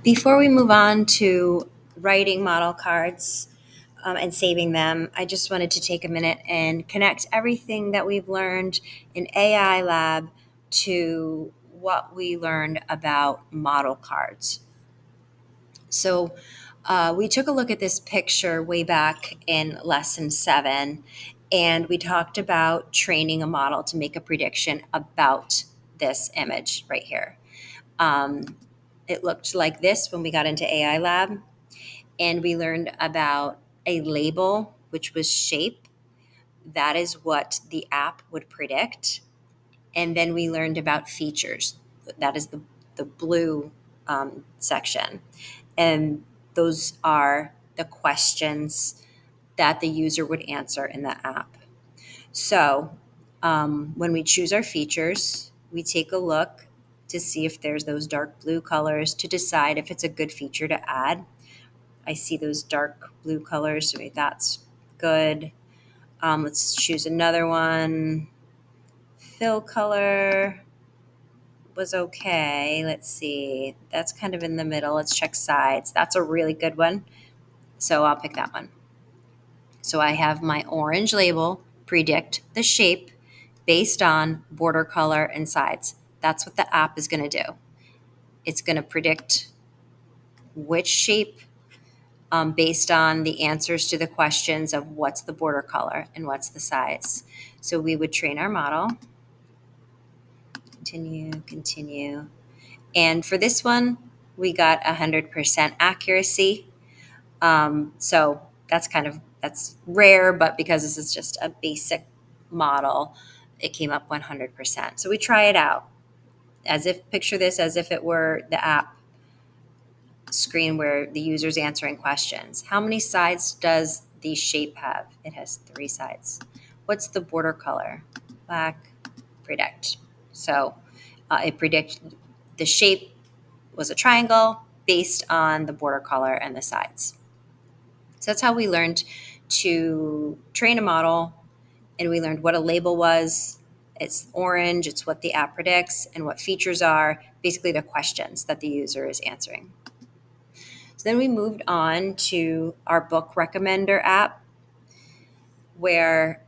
Before we move on to writing model cards and saving them, I just wanted to take a minute and connect everything that we've learned in AI Lab to what we learned about model cards. So, we took a look at this picture way back in lesson 7, and we talked about training a model to make a prediction about this image right here. Um, it looked like this when we got into AI Lab, and we learned about a label, which was shape. That is what the app would predict. And then we learned about features. That is the blue section. And those are the questions that the user would answer in the app. So when we choose our features, we take a look to see if there's those dark blue colors to decide if it's a good feature to add. I see those dark blue colors, so that's good. Let's choose another one. Fill color was okay. Let's see. That's kind of in the middle. Let's check sides. That's a really good one. So I'll pick that one. So I have my orange label predict the shape based on border color and sides. That's what the app is going to do. It's going to predict which shape based on the answers to the questions of what's the border color and what's the size. So we would train our model. Continue. And for this one, we got 100% accuracy. So that's rare, but because this is just a basic model, it came up 100%. So we try it out picture this as if it were the app screen where the user's answering questions. How many sides does the shape have? It has 3 sides. What's the border color? Black. Predict. So it predict the shape was a triangle based on the border color and the sides. So that's how we learned to train a model, and we learned what a label was. It's orange, it's what the app predicts, and what features are, basically the questions that the user is answering. So then we moved on to our book recommender app, where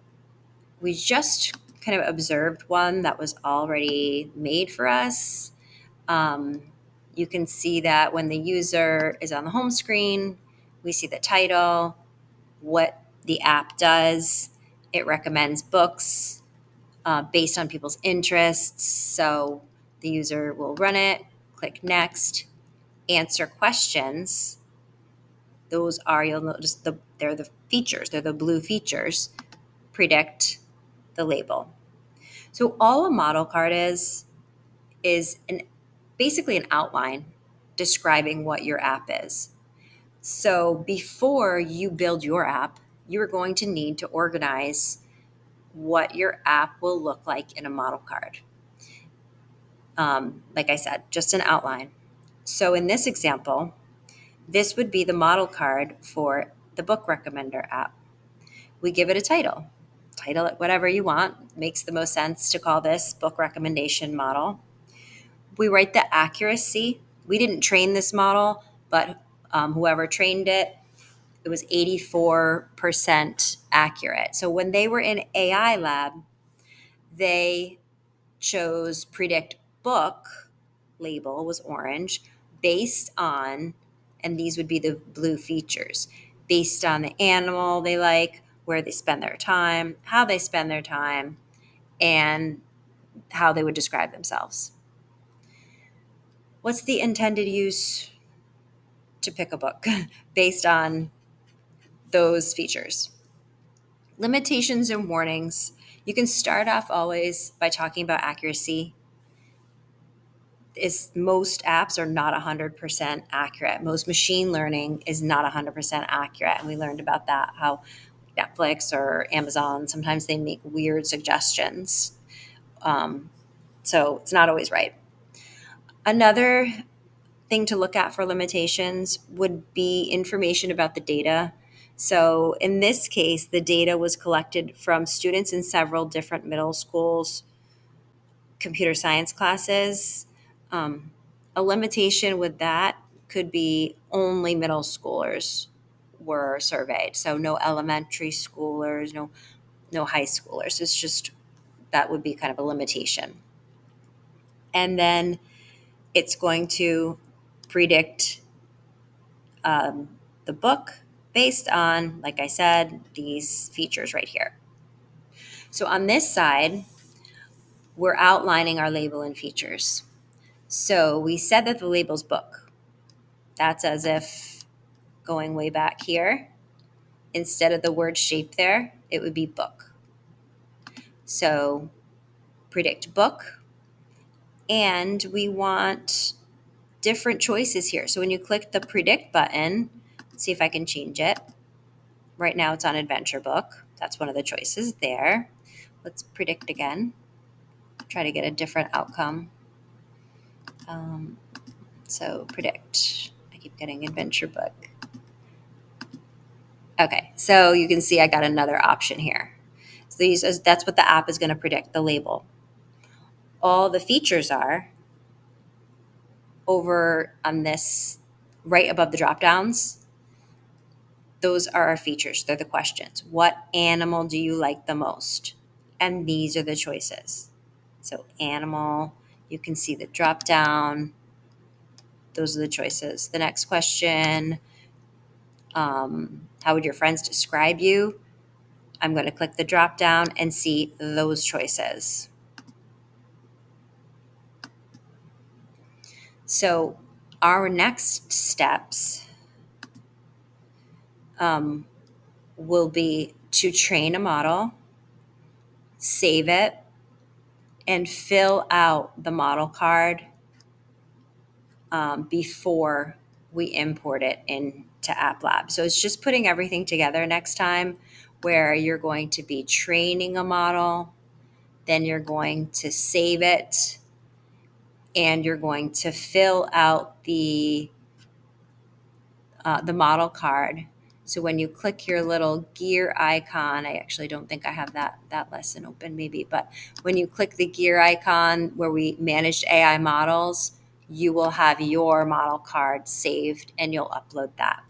we just kind of observed one that was already made for us. You can see that when the user is on the home screen, we see the title, what the app does. It recommends books based on people's interests. So the user will run it, click next, answer questions. Those are, you'll notice, they're the features, they're the blue features, predict the label. So all a model card is basically an outline describing what your app is. So before you build your app, you're going to need to organize what your app will look like in a model card. Like I said, just an outline. So in this example, this would be the model card for the book recommender app. We give it a title. Title it whatever you want. Makes the most sense to call this book recommendation model. We write the accuracy. We didn't train this model, but whoever trained it, it was 84% accurate. So when they were in AI Lab, they chose predict book, label was orange, based on, and these would be the blue features, based on the animal they like, where they spend their time, how they spend their time, and how they would describe themselves. What's the intended use to pick a book based on those features? Limitations and warnings. You can start off always by talking about accuracy. Most apps are not 100% accurate. Most machine learning is not 100% accurate. And we learned about that, how Netflix or Amazon, sometimes they make weird suggestions. So it's not always right. Another thing to look at for limitations would be information about the data. So in this case, the data was collected from students in several different middle schools, computer science classes. A limitation with that could be only middle schoolers were surveyed. So no elementary schoolers, no high schoolers. It's just that would be kind of a limitation. And then it's going to predict the book based on, like I said, these features right here. So on this side, we're outlining our label and features. So we said that the label's book. That's as if going way back here, instead of the word shape there, it would be book. So predict book. And we want different choices here. So when you click the predict button, let's see if I can change it. Right now it's on adventure book. That's one of the choices there. Let's predict again. Try to get a different outcome. So predict. I keep getting adventure book. Okay, so you can see I got another option here. So that's what the app is going to predict, the label. All the features are over on this right above the drop downs. Those are our features. They're the questions. What animal do you like the most? And these are the choices. So animal, you can see the drop down. Those are the choices. The next question, how would your friends describe you? I'm going to click the drop down and see those choices. So our next steps will be to train a model, save it, and fill out the model card before we import it into App Lab. So it's just putting everything together next time, where you're going to be training a model, then you're going to save it, and you're going to fill out the model card. So when you click your little gear icon, I actually don't think I have that lesson open maybe, but when you click the gear icon where we managed AI models, you will have your model card saved and you'll upload that.